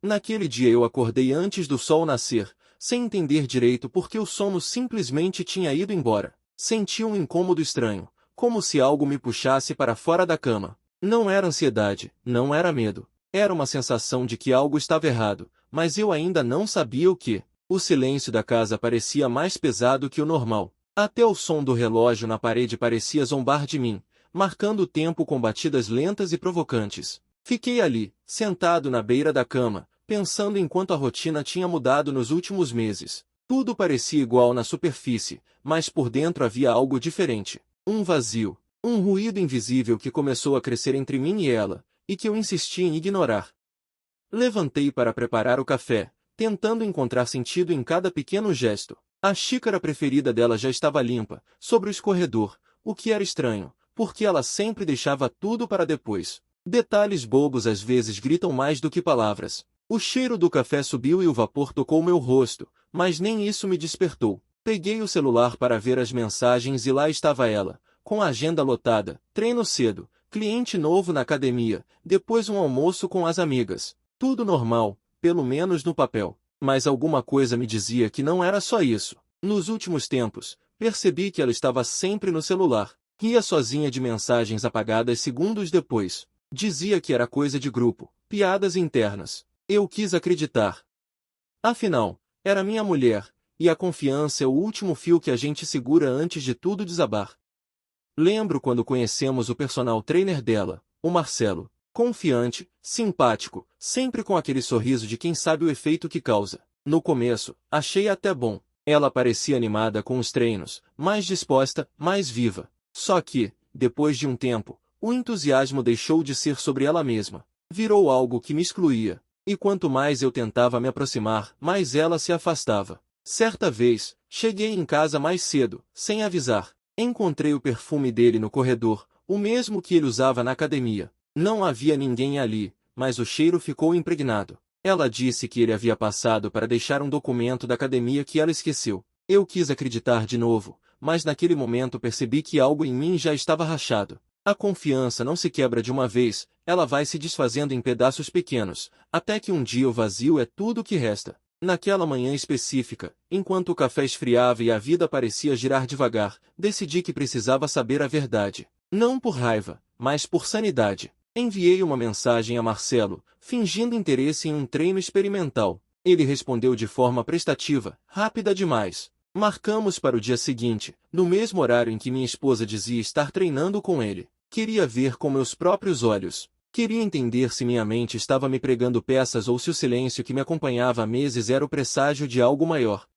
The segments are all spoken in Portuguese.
Naquele dia eu acordei antes do sol nascer, sem entender direito porque o sono simplesmente tinha ido embora. Senti um incômodo estranho, como se algo me puxasse para fora da cama. Não era ansiedade, não era medo. Era uma sensação de que algo estava errado, mas eu ainda não sabia o que. O silêncio da casa parecia mais pesado que o normal. Até o som do relógio na parede parecia zombar de mim, marcando o tempo com batidas lentas e provocantes. Fiquei ali, sentado na beira da cama, pensando em quanto a rotina tinha mudado nos últimos meses. Tudo parecia igual na superfície, mas por dentro havia algo diferente. Um vazio, um ruído invisível que começou a crescer entre mim e ela, e que eu insisti em ignorar. Levantei para preparar o café, tentando encontrar sentido em cada pequeno gesto. A xícara preferida dela já estava limpa, sobre o escorredor, o que era estranho, porque ela sempre deixava tudo para depois. Detalhes bobos às vezes gritam mais do que palavras. O cheiro do café subiu e o vapor tocou meu rosto, mas nem isso me despertou. Peguei o celular para ver as mensagens e lá estava ela, com a agenda lotada, treino cedo, cliente novo na academia, depois um almoço com as amigas. Tudo normal, pelo menos no papel. Mas alguma coisa me dizia que não era só isso. Nos últimos tempos, percebi que ela estava sempre no celular. Ria sozinha de mensagens apagadas segundos depois. Dizia que era coisa de grupo, piadas internas. Eu quis acreditar. Afinal, era minha mulher, e a confiança é o último fio que a gente segura antes de tudo desabar. Lembro quando conhecemos o personal trainer dela, o Marcelo. Confiante, simpático, sempre com aquele sorriso de quem sabe o efeito que causa. No começo, achei até bom. Ela parecia animada com os treinos, mais disposta, mais viva. Só que, depois de um tempo, o entusiasmo deixou de ser sobre ela mesma. Virou algo que me excluía. E quanto mais eu tentava me aproximar, mais ela se afastava. Certa vez, cheguei em casa mais cedo, sem avisar. Encontrei o perfume dele no corredor, o mesmo que ele usava na academia. Não havia ninguém ali, mas o cheiro ficou impregnado. Ela disse que ele havia passado para deixar um documento da academia que ela esqueceu. Eu quis acreditar de novo, mas naquele momento percebi que algo em mim já estava rachado. A confiança não se quebra de uma vez, ela vai se desfazendo em pedaços pequenos, até que um dia o vazio é tudo o que resta. Naquela manhã específica, enquanto o café esfriava e a vida parecia girar devagar, decidi que precisava saber a verdade. Não por raiva, mas por sanidade. Enviei uma mensagem a Marcelo, fingindo interesse em um treino experimental. Ele respondeu de forma prestativa, rápida demais. Marcamos para o dia seguinte, no mesmo horário em que minha esposa dizia estar treinando com ele. Queria ver com meus próprios olhos. Queria entender se minha mente estava me pregando peças ou se o silêncio que me acompanhava há meses era o presságio de algo maior.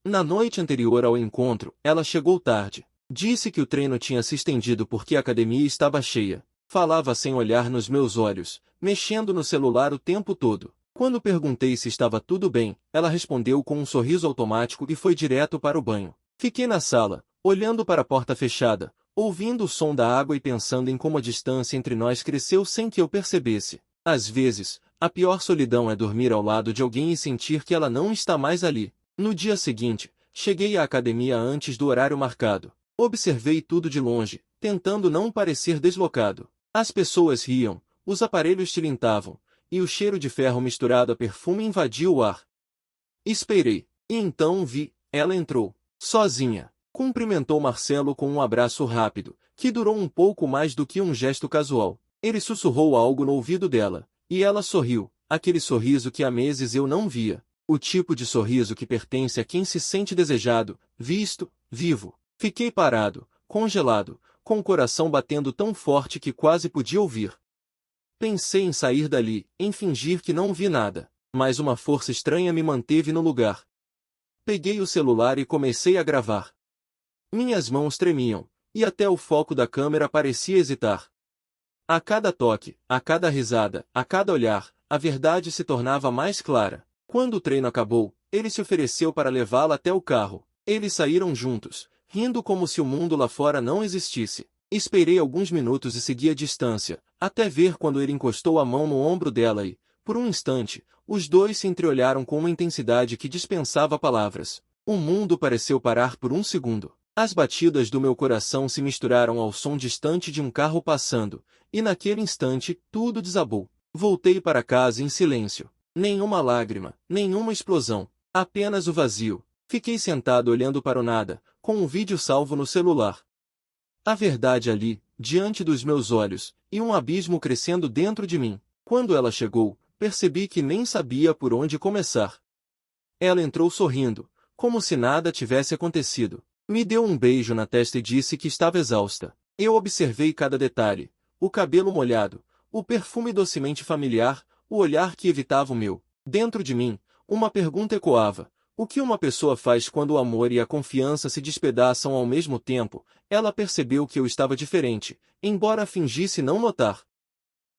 Na noite anterior ao encontro, ela chegou tarde. Disse que o treino tinha se estendido porque a academia estava cheia. Falava sem olhar nos meus olhos, mexendo no celular o tempo todo. Quando perguntei se estava tudo bem, ela respondeu com um sorriso automático e foi direto para o banho. Fiquei na sala, olhando para a porta fechada, ouvindo o som da água e pensando em como a distância entre nós cresceu sem que eu percebesse. Às vezes, a pior solidão é dormir ao lado de alguém e sentir que ela não está mais ali. No dia seguinte, cheguei à academia antes do horário marcado. Observei tudo de longe, tentando não parecer deslocado. As pessoas riam, os aparelhos tilintavam, e o cheiro de ferro misturado a perfume invadiu o ar. Esperei, e então vi, ela entrou, sozinha. Cumprimentou Marcelo com um abraço rápido, que durou um pouco mais do que um gesto casual. Ele sussurrou algo no ouvido dela, e ela sorriu, aquele sorriso que há meses eu não via. O tipo de sorriso que pertence a quem se sente desejado, visto, vivo. Fiquei parado, congelado, com o coração batendo tão forte que quase podia ouvir. Pensei em sair dali, em fingir que não vi nada, mas uma força estranha me manteve no lugar. Peguei o celular e comecei a gravar. Minhas mãos tremiam, e até o foco da câmera parecia hesitar. A cada toque, a cada risada, a cada olhar, a verdade se tornava mais clara. Quando o treino acabou, ele se ofereceu para levá-la até o carro. Eles saíram juntos, rindo como se o mundo lá fora não existisse. Esperei alguns minutos e segui a distância, até ver quando ele encostou a mão no ombro dela e, por um instante, os dois se entreolharam com uma intensidade que dispensava palavras. O mundo pareceu parar por um segundo. As batidas do meu coração se misturaram ao som distante de um carro passando, e naquele instante, tudo desabou. Voltei para casa em silêncio. Nenhuma lágrima, nenhuma explosão. Apenas o vazio. Fiquei sentado olhando para o nada, com um vídeo salvo no celular. A verdade ali, diante dos meus olhos, e um abismo crescendo dentro de mim. Quando ela chegou, percebi que nem sabia por onde começar. Ela entrou sorrindo, como se nada tivesse acontecido. Me deu um beijo na testa e disse que estava exausta. Eu observei cada detalhe: o cabelo molhado, o perfume docemente familiar, o olhar que evitava o meu. Dentro de mim, uma pergunta ecoava: o que uma pessoa faz quando o amor e a confiança se despedaçam ao mesmo tempo? Ela percebeu que eu estava diferente, embora fingisse não notar.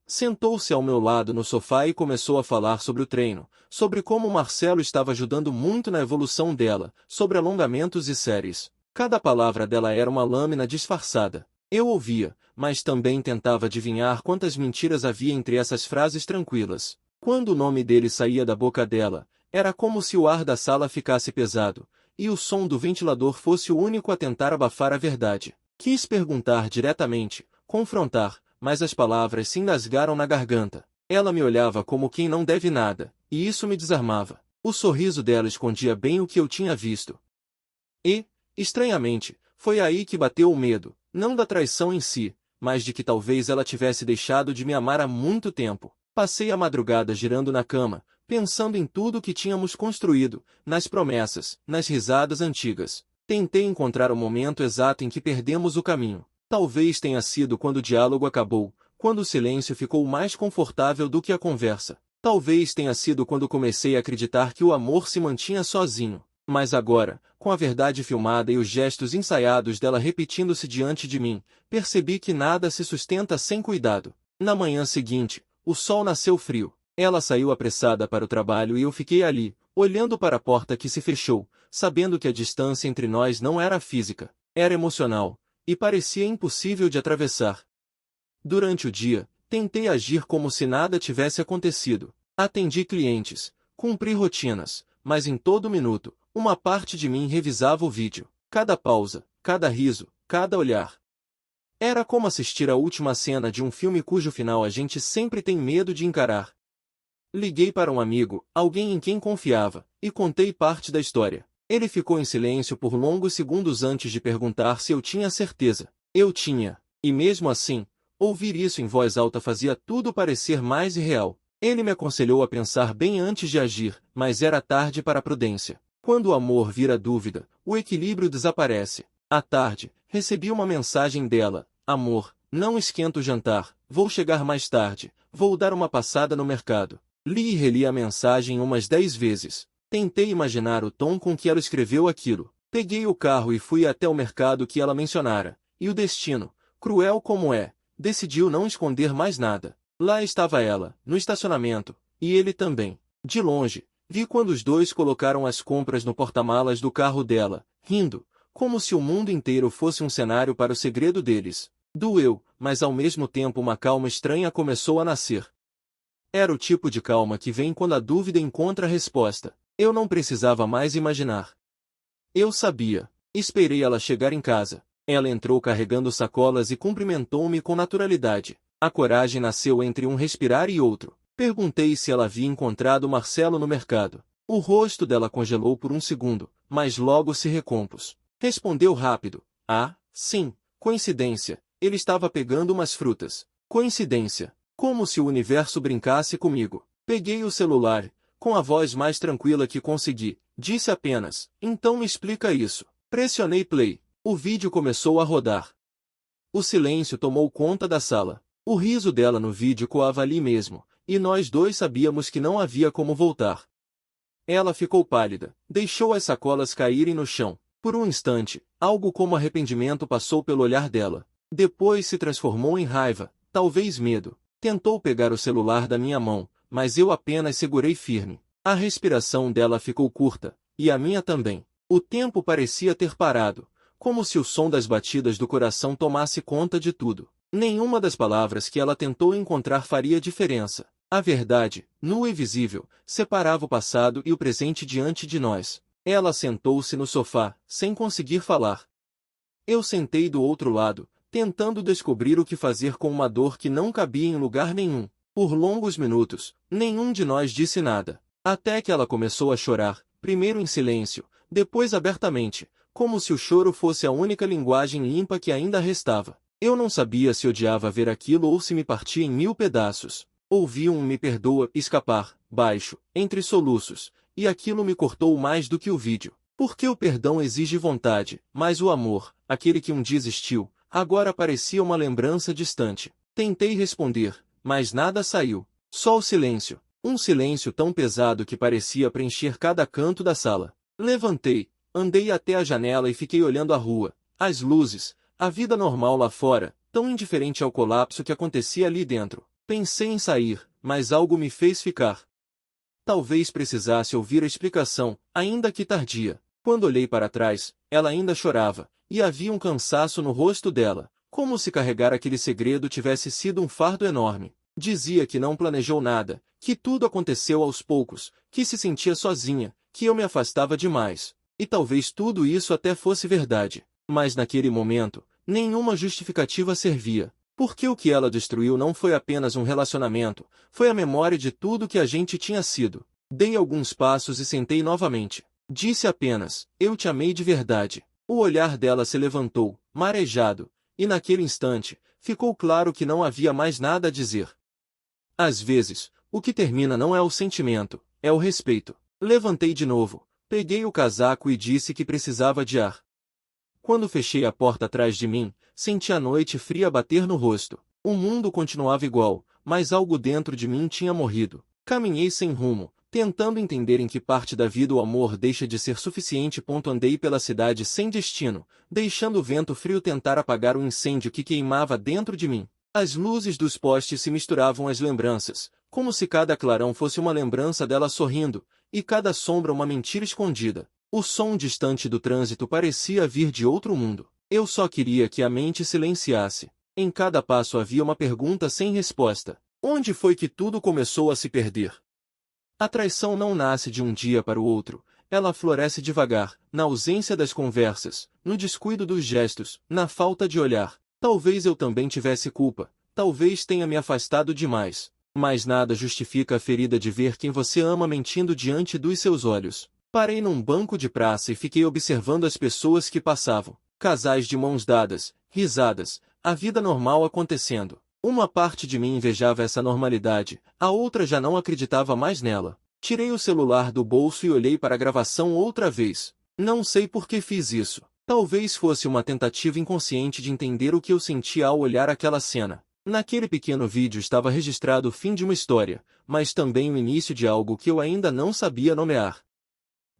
Sentou-se ao meu lado no sofá e começou a falar sobre o treino, sobre como Marcelo estava ajudando muito na evolução dela, sobre alongamentos e séries. Cada palavra dela era uma lâmina disfarçada. Eu ouvia, mas também tentava adivinhar quantas mentiras havia entre essas frases tranquilas. Quando o nome dele saía da boca dela, era como se o ar da sala ficasse pesado, e o som do ventilador fosse o único a tentar abafar a verdade. Quis perguntar diretamente, confrontar, mas as palavras se engasgaram na garganta. Ela me olhava como quem não deve nada, e isso me desarmava. O sorriso dela escondia bem o que eu tinha visto. E, estranhamente, foi aí que bateu o medo, não da traição em si, mas de que talvez ela tivesse deixado de me amar há muito tempo. Passei a madrugada girando na cama, pensando em tudo que tínhamos construído, nas promessas, nas risadas antigas. Tentei encontrar o momento exato em que perdemos o caminho. Talvez tenha sido quando o diálogo acabou, quando o silêncio ficou mais confortável do que a conversa. Talvez tenha sido quando comecei a acreditar que o amor se mantinha sozinho. Mas agora, com a verdade filmada e os gestos ensaiados dela repetindo-se diante de mim, percebi que nada se sustenta sem cuidado. Na manhã seguinte, o sol nasceu frio. Ela saiu apressada para o trabalho e eu fiquei ali, olhando para a porta que se fechou, sabendo que a distância entre nós não era física, era emocional, e parecia impossível de atravessar. Durante o dia, tentei agir como se nada tivesse acontecido. Atendi clientes, cumpri rotinas, mas em todo minuto, uma parte de mim revisava o vídeo. Cada pausa, cada riso, cada olhar. Era como assistir à última cena de um filme cujo final a gente sempre tem medo de encarar. Liguei para um amigo, alguém em quem confiava, e contei parte da história. Ele ficou em silêncio por longos segundos antes de perguntar se eu tinha certeza. Eu tinha, e mesmo assim, ouvir isso em voz alta fazia tudo parecer mais irreal. Ele me aconselhou a pensar bem antes de agir, mas era tarde para a prudência. Quando o amor vira dúvida, o equilíbrio desaparece. À tarde, recebi uma mensagem dela: amor, não esquenta o jantar, vou chegar mais tarde, vou dar uma passada no mercado. Li e reli a mensagem umas 10 vezes. Tentei imaginar o tom com que ela escreveu aquilo. Peguei o carro e fui até o mercado que ela mencionara. E o destino, cruel como é, decidiu não esconder mais nada. Lá estava ela, no estacionamento, e ele também. De longe, vi quando os dois colocaram as compras no porta-malas do carro dela, rindo, como se o mundo inteiro fosse um cenário para o segredo deles. Doeu, mas ao mesmo tempo uma calma estranha começou a nascer. Era o tipo de calma que vem quando a dúvida encontra a resposta. Eu não precisava mais imaginar. Eu sabia. Esperei ela chegar em casa. Ela entrou carregando sacolas e cumprimentou-me com naturalidade. A coragem nasceu entre um respirar e outro. Perguntei se ela havia encontrado Marcelo no mercado. O rosto dela congelou por um segundo, mas logo se recompôs. Respondeu rápido: ah, sim, coincidência, ele estava pegando umas frutas. Coincidência. Como se o universo brincasse comigo. Peguei o celular, com a voz mais tranquila que consegui, disse apenas: então me explica isso. Pressionei play. O vídeo começou a rodar. O silêncio tomou conta da sala. O riso dela no vídeo coava ali mesmo, e nós dois sabíamos que não havia como voltar. Ela ficou pálida, deixou as sacolas caírem no chão. Por um instante, algo como arrependimento passou pelo olhar dela. Depois se transformou em raiva, talvez medo. Tentou pegar o celular da minha mão, mas eu apenas segurei firme. A respiração dela ficou curta, e a minha também. O tempo parecia ter parado, como se o som das batidas do coração tomasse conta de tudo. Nenhuma das palavras que ela tentou encontrar faria diferença. A verdade, nua e visível, separava o passado e o presente diante de nós. Ela sentou-se no sofá, sem conseguir falar. Eu sentei do outro lado, tentando descobrir o que fazer com uma dor que não cabia em lugar nenhum. Por longos minutos, nenhum de nós disse nada. Até que ela começou a chorar, primeiro em silêncio, depois abertamente, como se o choro fosse a única linguagem limpa que ainda restava. Eu não sabia se odiava ver aquilo ou se me partia em 1000 pedaços. Ouvi um "me perdoa" escapar, baixo, entre soluços, e aquilo me cortou mais do que o vídeo. Porque o perdão exige vontade, mas o amor, aquele que um dia existiu, agora parecia uma lembrança distante. Tentei responder, mas nada saiu. Só o silêncio. Um silêncio tão pesado que parecia preencher cada canto da sala. Levantei, andei até a janela e fiquei olhando a rua, as luzes, a vida normal lá fora, tão indiferente ao colapso que acontecia ali dentro. Pensei em sair, mas algo me fez ficar. Talvez precisasse ouvir a explicação, ainda que tardia. Quando olhei para trás, ela ainda chorava, e havia um cansaço no rosto dela, como se carregar aquele segredo tivesse sido um fardo enorme. Dizia que não planejou nada, que tudo aconteceu aos poucos, que se sentia sozinha, que eu me afastava demais. E talvez tudo isso até fosse verdade. Mas naquele momento, nenhuma justificativa servia. Porque o que ela destruiu não foi apenas um relacionamento, foi a memória de tudo que a gente tinha sido. Dei alguns passos e sentei novamente. Disse apenas, eu te amei de verdade. O olhar dela se levantou, marejado, e naquele instante, ficou claro que não havia mais nada a dizer. Às vezes, o que termina não é o sentimento, é o respeito. Levantei de novo, peguei o casaco e disse que precisava de ar. Quando fechei a porta atrás de mim, senti a noite fria bater no rosto. O mundo continuava igual, mas algo dentro de mim tinha morrido. Caminhei sem rumo, tentando entender em que parte da vida o amor deixa de ser suficiente. Andei pela cidade sem destino, deixando o vento frio tentar apagar o incêndio que queimava dentro de mim. As luzes dos postes se misturavam às lembranças, como se cada clarão fosse uma lembrança dela sorrindo, e cada sombra uma mentira escondida. O som distante do trânsito parecia vir de outro mundo. Eu só queria que a mente silenciasse. Em cada passo havia uma pergunta sem resposta. Onde foi que tudo começou a se perder? A traição não nasce de um dia para o outro. Ela floresce devagar, na ausência das conversas, no descuido dos gestos, na falta de olhar. Talvez eu também tivesse culpa. Talvez tenha me afastado demais. Mas nada justifica a ferida de ver quem você ama mentindo diante dos seus olhos. Parei num banco de praça e fiquei observando as pessoas que passavam. Casais de mãos dadas, risadas, a vida normal acontecendo. Uma parte de mim invejava essa normalidade, a outra já não acreditava mais nela. Tirei o celular do bolso e olhei para a gravação outra vez. Não sei por que fiz isso. Talvez fosse uma tentativa inconsciente de entender o que eu sentia ao olhar aquela cena. Naquele pequeno vídeo estava registrado o fim de uma história, mas também o início de algo que eu ainda não sabia nomear.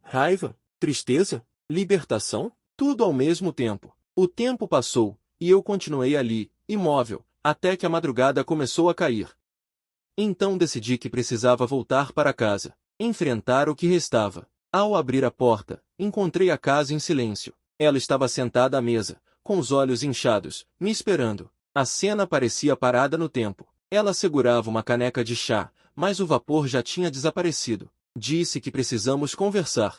Raiva, tristeza, libertação, tudo ao mesmo tempo. O tempo passou, e eu continuei ali, imóvel, até que a madrugada começou a cair. Então decidi que precisava voltar para casa, enfrentar o que restava. Ao abrir a porta, encontrei a casa em silêncio. Ela estava sentada à mesa, com os olhos inchados, me esperando. A cena parecia parada no tempo. Ela segurava uma caneca de chá, mas o vapor já tinha desaparecido. Disse que precisamos conversar.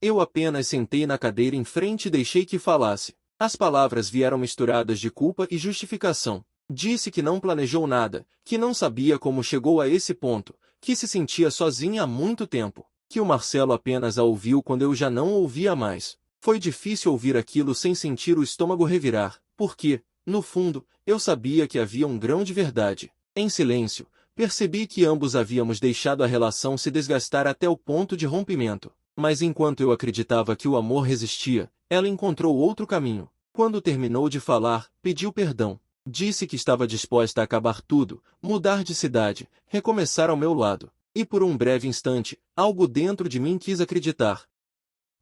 Eu apenas sentei na cadeira em frente e deixei que falasse. As palavras vieram misturadas de culpa e justificação. Disse que não planejou nada, que não sabia como chegou a esse ponto, que se sentia sozinha há muito tempo, que o Marcelo apenas a ouviu quando eu já não ouvia mais. Foi difícil ouvir aquilo sem sentir o estômago revirar, porque, no fundo, eu sabia que havia um grão de verdade. Em silêncio, percebi que ambos havíamos deixado a relação se desgastar até o ponto de rompimento. Mas enquanto eu acreditava que o amor resistia, ela encontrou outro caminho. Quando terminou de falar, pediu perdão. Disse que estava disposta a acabar tudo, mudar de cidade, recomeçar ao meu lado. E por um breve instante, algo dentro de mim quis acreditar.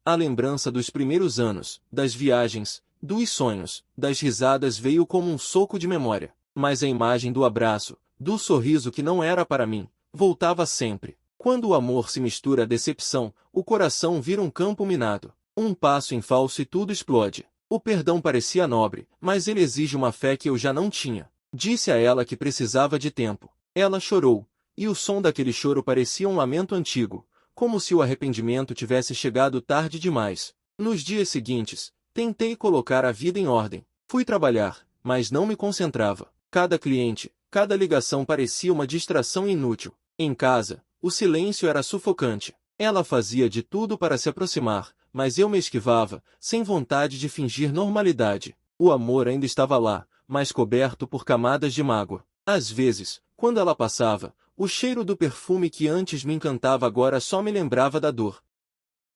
A lembrança dos primeiros anos, das viagens, dos sonhos, das risadas veio como um soco de memória. Mas a imagem do abraço, do sorriso que não era para mim, voltava sempre. Quando o amor se mistura à decepção, o coração vira um campo minado. Um passo em falso e tudo explode. O perdão parecia nobre, mas ele exige uma fé que eu já não tinha. Disse a ela que precisava de tempo. Ela chorou, e o som daquele choro parecia um lamento antigo, como se o arrependimento tivesse chegado tarde demais. Nos dias seguintes, tentei colocar a vida em ordem. Fui trabalhar, mas não me concentrava. Cada cliente, Cada ligação parecia uma distração inútil. Em casa, o silêncio era sufocante. Ela fazia de tudo para se aproximar, mas eu me esquivava, sem vontade de fingir normalidade. O amor ainda estava lá, mas coberto por camadas de mágoa. Às vezes, quando ela passava, o cheiro do perfume que antes me encantava agora só me lembrava da dor.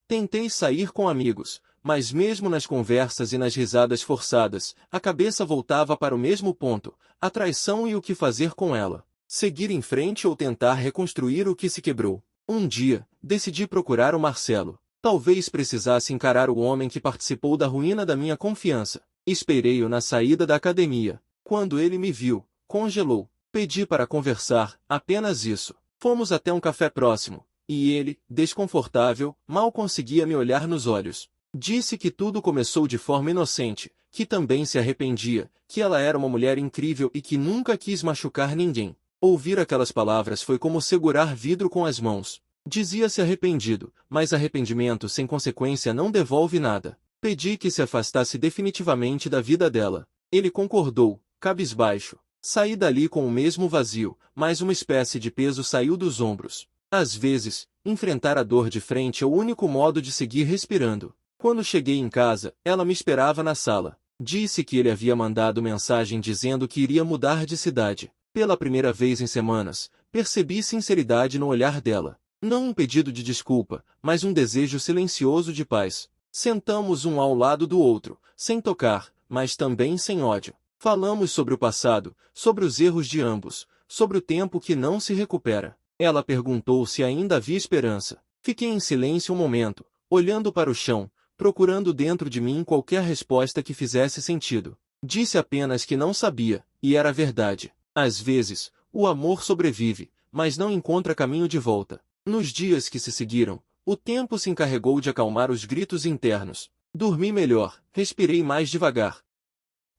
Tentei sair com amigos, mas mesmo nas conversas e nas risadas forçadas, a cabeça voltava para o mesmo ponto, a traição e o que fazer com ela. Seguir em frente ou tentar reconstruir o que se quebrou. Um dia, decidi procurar o Marcelo. Talvez precisasse encarar o homem que participou da ruína da minha confiança. Esperei-o na saída da academia. Quando ele me viu, congelou. Pedi para conversar, apenas isso. Fomos até um café próximo, e ele, desconfortável, mal conseguia me olhar nos olhos. Disse que tudo começou de forma inocente, que também se arrependia, que ela era uma mulher incrível e que nunca quis machucar ninguém. Ouvir aquelas palavras foi como segurar vidro com as mãos. Dizia-se arrependido, mas arrependimento sem consequência não devolve nada. Pedi que se afastasse definitivamente da vida dela. Ele concordou, cabisbaixo. Saí dali com o mesmo vazio, mas uma espécie de peso saiu dos ombros. Às vezes, enfrentar a dor de frente é o único modo de seguir respirando. Quando cheguei em casa, ela me esperava na sala. Disse que ele havia mandado mensagem dizendo que iria mudar de cidade. Pela primeira vez em semanas, percebi sinceridade no olhar dela. Não um pedido de desculpa, mas um desejo silencioso de paz. Sentamos um ao lado do outro, sem tocar, mas também sem ódio. Falamos sobre o passado, sobre os erros de ambos, sobre o tempo que não se recupera. Ela perguntou se ainda havia esperança. Fiquei em silêncio um momento, olhando para o chão, procurando dentro de mim qualquer resposta que fizesse sentido. Disse apenas que não sabia, e era verdade. Às vezes, o amor sobrevive, mas não encontra caminho de volta. Nos dias que se seguiram, o tempo se encarregou de acalmar os gritos internos. Dormi melhor, respirei mais devagar.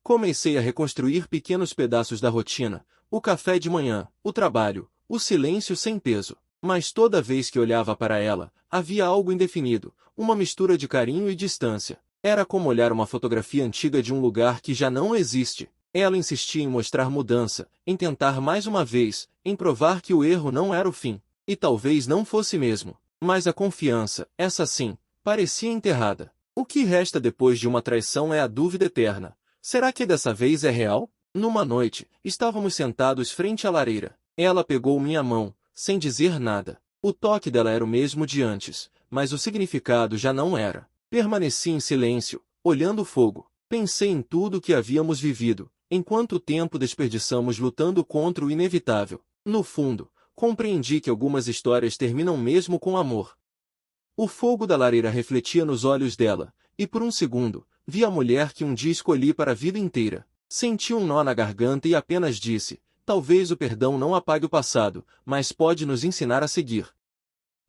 Comecei a reconstruir pequenos pedaços da rotina, o café de manhã, o trabalho, o silêncio sem peso. Mas toda vez que olhava para ela, havia algo indefinido, uma mistura de carinho e distância. Era como olhar uma fotografia antiga de um lugar que já não existe. Ela insistia em mostrar mudança, em tentar mais uma vez, em provar que o erro não era o fim. E talvez não fosse mesmo. Mas a confiança, essa sim, parecia enterrada. O que resta depois de uma traição é a dúvida eterna. Será que dessa vez é real? Numa noite, estávamos sentados frente à lareira. Ela pegou minha mão, sem dizer nada. O toque dela era o mesmo de antes, mas o significado já não era. Permaneci em silêncio, olhando o fogo. Pensei em tudo o que havíamos vivido, em quanto tempo desperdiçamos lutando contra o inevitável. No fundo, compreendi que algumas histórias terminam mesmo com amor. O fogo da lareira refletia nos olhos dela, e por um segundo, vi a mulher que um dia escolhi para a vida inteira. Senti um nó na garganta e apenas disse, talvez o perdão não apague o passado, mas pode nos ensinar a seguir.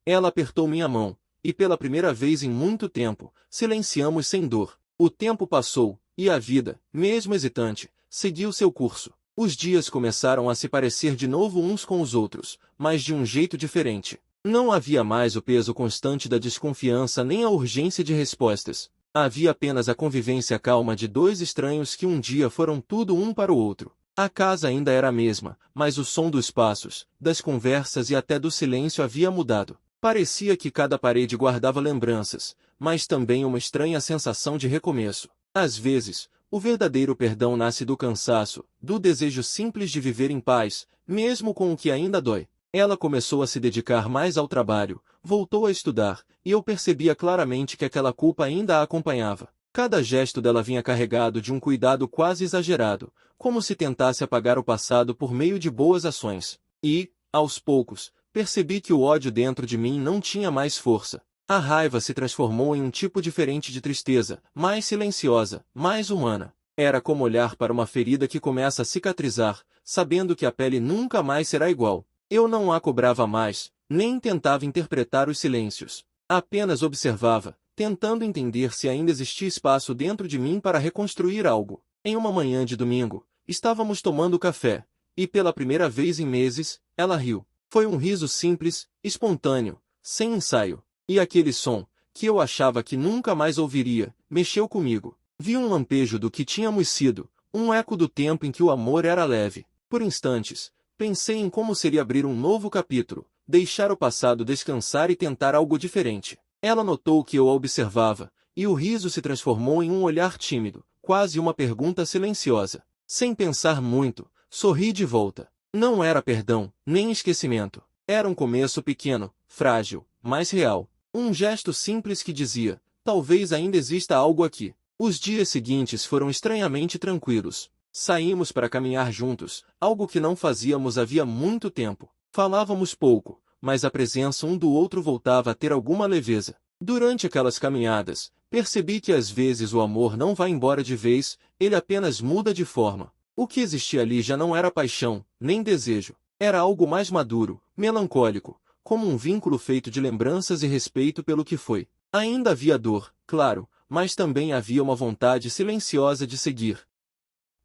Ela apertou minha mão, e pela primeira vez em muito tempo, silenciamos sem dor. O tempo passou, e a vida, mesmo hesitante, seguiu seu curso. Os dias começaram a se parecer de novo uns com os outros, mas de um jeito diferente. Não havia mais o peso constante da desconfiança nem a urgência de respostas. Havia apenas a convivência calma de dois estranhos que um dia foram tudo um para o outro. A casa ainda era a mesma, mas o som dos passos, das conversas e até do silêncio havia mudado. Parecia que cada parede guardava lembranças, mas também uma estranha sensação de recomeço. Às vezes, o verdadeiro perdão nasce do cansaço, do desejo simples de viver em paz, mesmo com o que ainda dói. Ela começou a se dedicar mais ao trabalho, voltou a estudar, e eu percebia claramente que aquela culpa ainda a acompanhava. Cada gesto dela vinha carregado de um cuidado quase exagerado, como se tentasse apagar o passado por meio de boas ações. E, aos poucos, percebi que o ódio dentro de mim não tinha mais força. A raiva se transformou em um tipo diferente de tristeza, mais silenciosa, mais humana. Era como olhar para uma ferida que começa a cicatrizar, sabendo que a pele nunca mais será igual. Eu não a cobrava mais, nem tentava interpretar os silêncios. Apenas observava, tentando entender se ainda existia espaço dentro de mim para reconstruir algo. Em uma manhã de domingo, estávamos tomando café, e pela primeira vez em meses, ela riu. Foi um riso simples, espontâneo, sem ensaio. E aquele som, que eu achava que nunca mais ouviria, mexeu comigo. Vi um lampejo do que tínhamos sido, um eco do tempo em que o amor era leve. Por instantes, pensei em como seria abrir um novo capítulo, deixar o passado descansar e tentar algo diferente. Ela notou que eu a observava, e o riso se transformou em um olhar tímido, quase uma pergunta silenciosa. Sem pensar muito, sorri de volta. Não era perdão, nem esquecimento. Era um começo pequeno, frágil, mas real. Um gesto simples que dizia, talvez ainda exista algo aqui. Os dias seguintes foram estranhamente tranquilos. Saímos para caminhar juntos, algo que não fazíamos havia muito tempo. Falávamos pouco, mas a presença um do outro voltava a ter alguma leveza. Durante aquelas caminhadas, percebi que às vezes o amor não vai embora de vez, ele apenas muda de forma. O que existia ali já não era paixão, nem desejo. Era algo mais maduro, melancólico, como um vínculo feito de lembranças e respeito pelo que foi. Ainda havia dor, claro, mas também havia uma vontade silenciosa de seguir.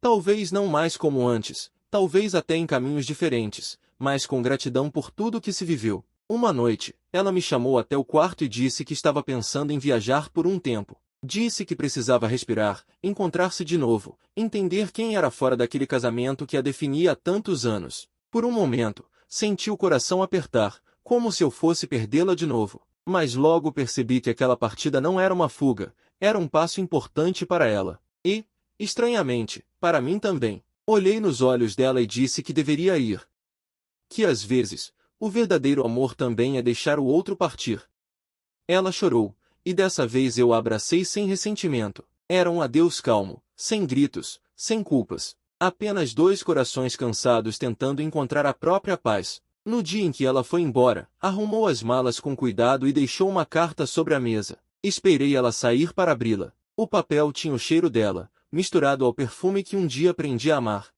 Talvez não mais como antes, talvez até em caminhos diferentes, mas com gratidão por tudo que se viveu. Uma noite, ela me chamou até o quarto e disse que estava pensando em viajar por um tempo. Disse que precisava respirar, encontrar-se de novo, entender quem era fora daquele casamento que a definia há tantos anos. Por um momento, senti o coração apertar, como se eu fosse perdê-la de novo. Mas logo percebi que aquela partida não era uma fuga, era um passo importante para ela. E, estranhamente, para mim também. Olhei nos olhos dela e disse que deveria ir. Que às vezes, o verdadeiro amor também é deixar o outro partir. Ela chorou, e dessa vez eu a abracei sem ressentimento. Era um adeus calmo, sem gritos, sem culpas. Apenas dois corações cansados tentando encontrar a própria paz. No dia em que ela foi embora, arrumou as malas com cuidado e deixou uma carta sobre a mesa. Esperei ela sair para abri-la. O papel tinha o cheiro dela, misturado ao perfume que um dia aprendi a amar.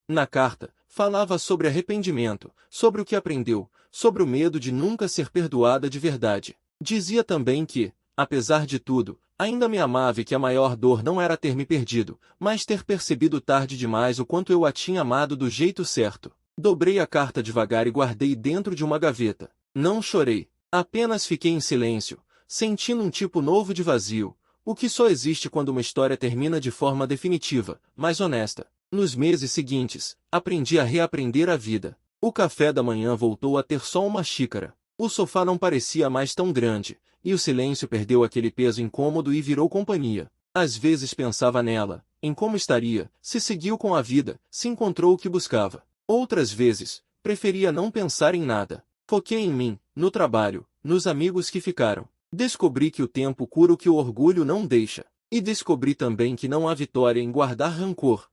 Na carta, falava sobre arrependimento, sobre o que aprendeu, sobre o medo de nunca ser perdoada de verdade. Dizia também que, apesar de tudo, ainda me amava e que a maior dor não era ter me perdido, mas ter percebido tarde demais o quanto eu a tinha amado do jeito certo. Dobrei a carta devagar e guardei dentro de uma gaveta. Não chorei, apenas fiquei em silêncio, sentindo um tipo novo de vazio, o que só existe quando uma história termina de forma definitiva, mas honesta. Nos meses seguintes, aprendi a reaprender a vida. O café da manhã voltou a ter só uma xícara. O sofá não parecia mais tão grande, e o silêncio perdeu aquele peso incômodo e virou companhia. Às vezes pensava nela, em como estaria, se seguiu com a vida, se encontrou o que buscava. Outras vezes, preferia não pensar em nada. Foquei em mim, no trabalho, nos amigos que ficaram. Descobri que o tempo cura o que o orgulho não deixa. E descobri também que não há vitória em guardar rancor.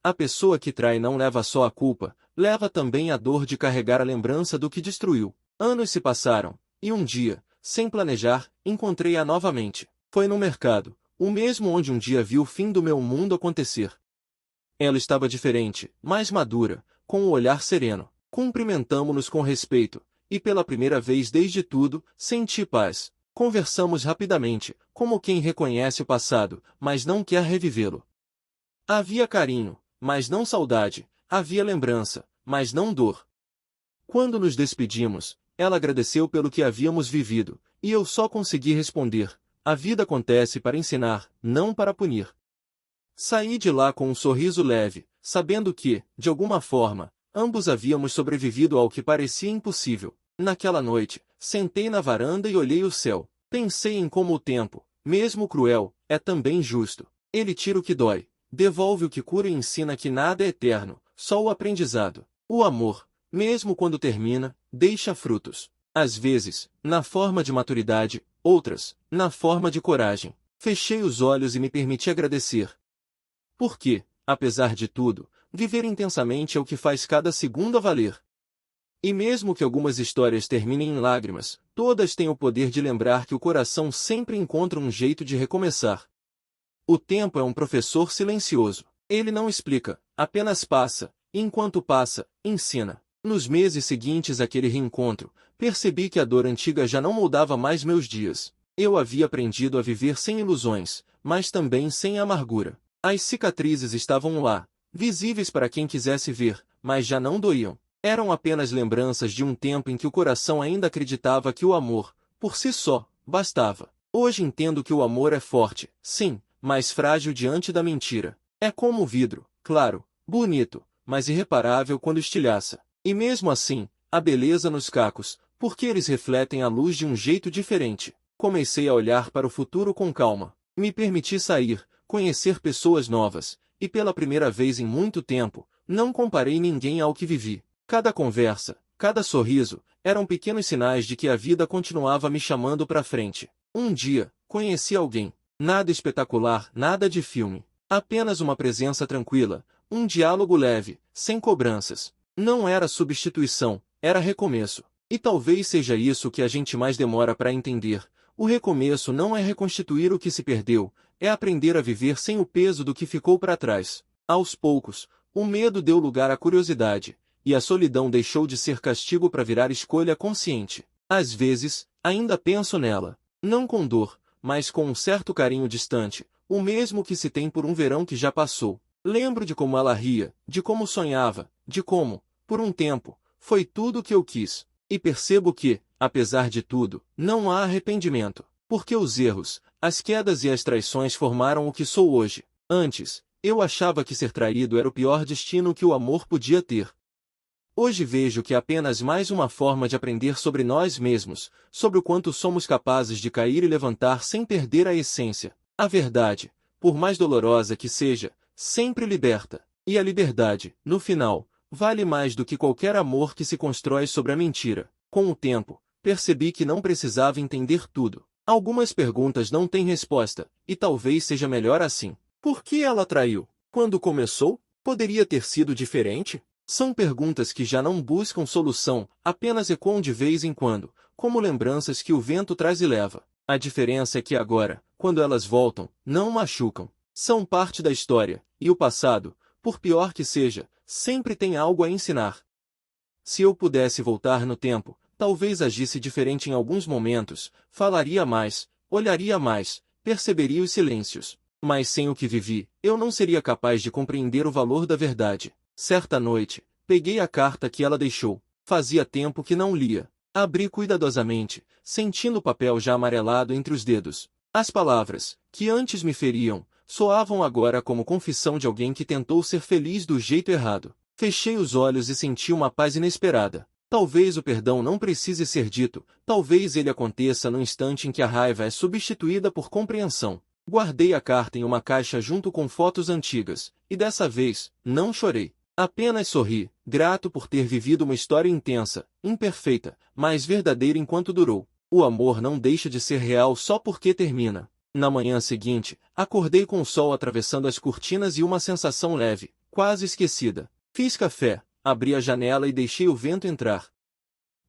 A pessoa que trai não leva só a culpa, leva também a dor de carregar a lembrança do que destruiu. Anos se passaram, e um dia, sem planejar, encontrei-a novamente. Foi no mercado, o mesmo onde um dia vi o fim do meu mundo acontecer. Ela estava diferente, mais madura, com um olhar sereno. Cumprimentamo-nos com respeito, e pela primeira vez desde tudo, senti paz. Conversamos rapidamente, como quem reconhece o passado, mas não quer revivê-lo. Havia carinho, mas não saudade, havia lembrança, mas não dor. Quando nos despedimos, ela agradeceu pelo que havíamos vivido, e eu só consegui responder, a vida acontece para ensinar, não para punir. Saí de lá com um sorriso leve, sabendo que, de alguma forma, ambos havíamos sobrevivido ao que parecia impossível. Naquela noite, sentei na varanda e olhei o céu. Pensei em como o tempo, mesmo cruel, é também justo. Ele tira o que dói, devolve o que cura e ensina que nada é eterno, só o aprendizado. O amor, mesmo quando termina, deixa frutos. Às vezes, na forma de maturidade, outras, na forma de coragem. Fechei os olhos e me permiti agradecer. Porque, apesar de tudo, viver intensamente é o que faz cada segundo a valer. E mesmo que algumas histórias terminem em lágrimas, todas têm o poder de lembrar que o coração sempre encontra um jeito de recomeçar. O tempo é um professor silencioso. Ele não explica, apenas passa, e enquanto passa, ensina. Nos meses seguintes àquele reencontro, percebi que a dor antiga já não moldava mais meus dias. Eu havia aprendido a viver sem ilusões, mas também sem amargura. As cicatrizes estavam lá, visíveis para quem quisesse ver, mas já não doíam. Eram apenas lembranças de um tempo em que o coração ainda acreditava que o amor, por si só, bastava. Hoje entendo que o amor é forte, sim, mas frágil diante da mentira. É como o vidro, claro, bonito, mas irreparável quando estilhaça. E mesmo assim, a beleza nos cacos, porque eles refletem a luz de um jeito diferente. Comecei a olhar para o futuro com calma. Me permiti sair, conhecer pessoas novas, e pela primeira vez em muito tempo, não comparei ninguém ao que vivi. Cada conversa, cada sorriso, eram pequenos sinais de que a vida continuava me chamando para frente. Um dia, conheci alguém. Nada espetacular, nada de filme. Apenas uma presença tranquila, um diálogo leve, sem cobranças. Não era substituição, era recomeço. E talvez seja isso que a gente mais demora para entender. O recomeço não é reconstituir o que se perdeu, é aprender a viver sem o peso do que ficou para trás. Aos poucos, o medo deu lugar à curiosidade, e a solidão deixou de ser castigo para virar escolha consciente. Às vezes, ainda penso nela, não com dor, mas com um certo carinho distante, o mesmo que se tem por um verão que já passou. Lembro de como ela ria, de como sonhava, de como, por um tempo, foi tudo o que eu quis. E percebo que, apesar de tudo, não há arrependimento, porque os erros, as quedas e as traições formaram o que sou hoje. Antes, eu achava que ser traído era o pior destino que o amor podia ter. Hoje vejo que é apenas mais uma forma de aprender sobre nós mesmos, sobre o quanto somos capazes de cair e levantar sem perder a essência. A verdade, por mais dolorosa que seja, sempre liberta. E a liberdade, no final, vale mais do que qualquer amor que se constrói sobre a mentira. Com o tempo, percebi que não precisava entender tudo. Algumas perguntas não têm resposta, e talvez seja melhor assim. Por que ela traiu? Quando começou? Poderia ter sido diferente? São perguntas que já não buscam solução, apenas ecoam de vez em quando, como lembranças que o vento traz e leva. A diferença é que agora, quando elas voltam, não machucam. São parte da história, e o passado, por pior que seja, sempre tem algo a ensinar. Se eu pudesse voltar no tempo, talvez agisse diferente em alguns momentos, falaria mais, olharia mais, perceberia os silêncios. Mas sem o que vivi, eu não seria capaz de compreender o valor da verdade. Certa noite, peguei a carta que ela deixou. Fazia tempo que não lia. Abri cuidadosamente, sentindo o papel já amarelado entre os dedos. As palavras, que antes me feriam, soavam agora como confissão de alguém que tentou ser feliz do jeito errado. Fechei os olhos e senti uma paz inesperada. Talvez o perdão não precise ser dito, talvez ele aconteça no instante em que a raiva é substituída por compreensão. Guardei a carta em uma caixa junto com fotos antigas, e dessa vez, não chorei. Apenas sorri, grato por ter vivido uma história intensa, imperfeita, mas verdadeira enquanto durou. O amor não deixa de ser real só porque termina. Na manhã seguinte, acordei com o sol atravessando as cortinas e uma sensação leve, quase esquecida. Fiz café, abri a janela e deixei o vento entrar.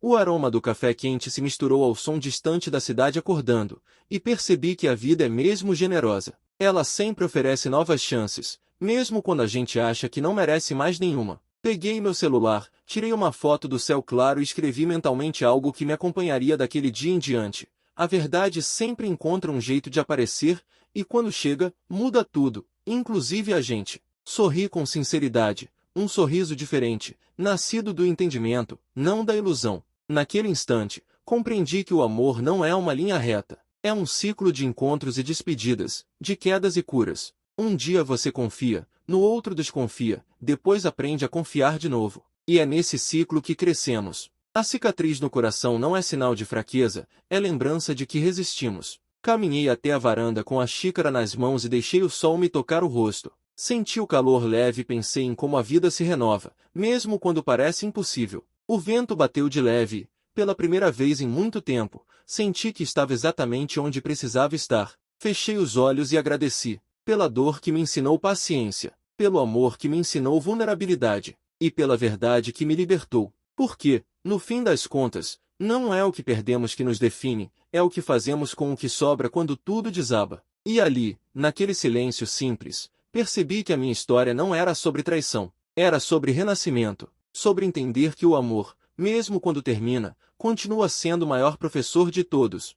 O aroma do café quente se misturou ao som distante da cidade acordando, e percebi que a vida é mesmo generosa. Ela sempre oferece novas chances, mesmo quando a gente acha que não merece mais nenhuma. Peguei meu celular, tirei uma foto do céu claro e escrevi mentalmente algo que me acompanharia daquele dia em diante. A verdade sempre encontra um jeito de aparecer, e quando chega, muda tudo, inclusive a gente. Sorri com sinceridade, um sorriso diferente, nascido do entendimento, não da ilusão. Naquele instante, compreendi que o amor não é uma linha reta. É um ciclo de encontros e despedidas, de quedas e curas. Um dia você confia, no outro desconfia, depois aprende a confiar de novo. E é nesse ciclo que crescemos. A cicatriz no coração não é sinal de fraqueza, é lembrança de que resistimos. Caminhei até a varanda com a xícara nas mãos e deixei o sol me tocar o rosto. Senti o calor leve e pensei em como a vida se renova, mesmo quando parece impossível. O vento bateu de leve e, pela primeira vez em muito tempo, senti que estava exatamente onde precisava estar. Fechei os olhos e agradeci, pela dor que me ensinou paciência, pelo amor que me ensinou vulnerabilidade, e pela verdade que me libertou. Porque, no fim das contas, não é o que perdemos que nos define, é o que fazemos com o que sobra quando tudo desaba. E ali, naquele silêncio simples, percebi que a minha história não era sobre traição, era sobre renascimento, sobre entender que o amor, mesmo quando termina, continua sendo o maior professor de todos.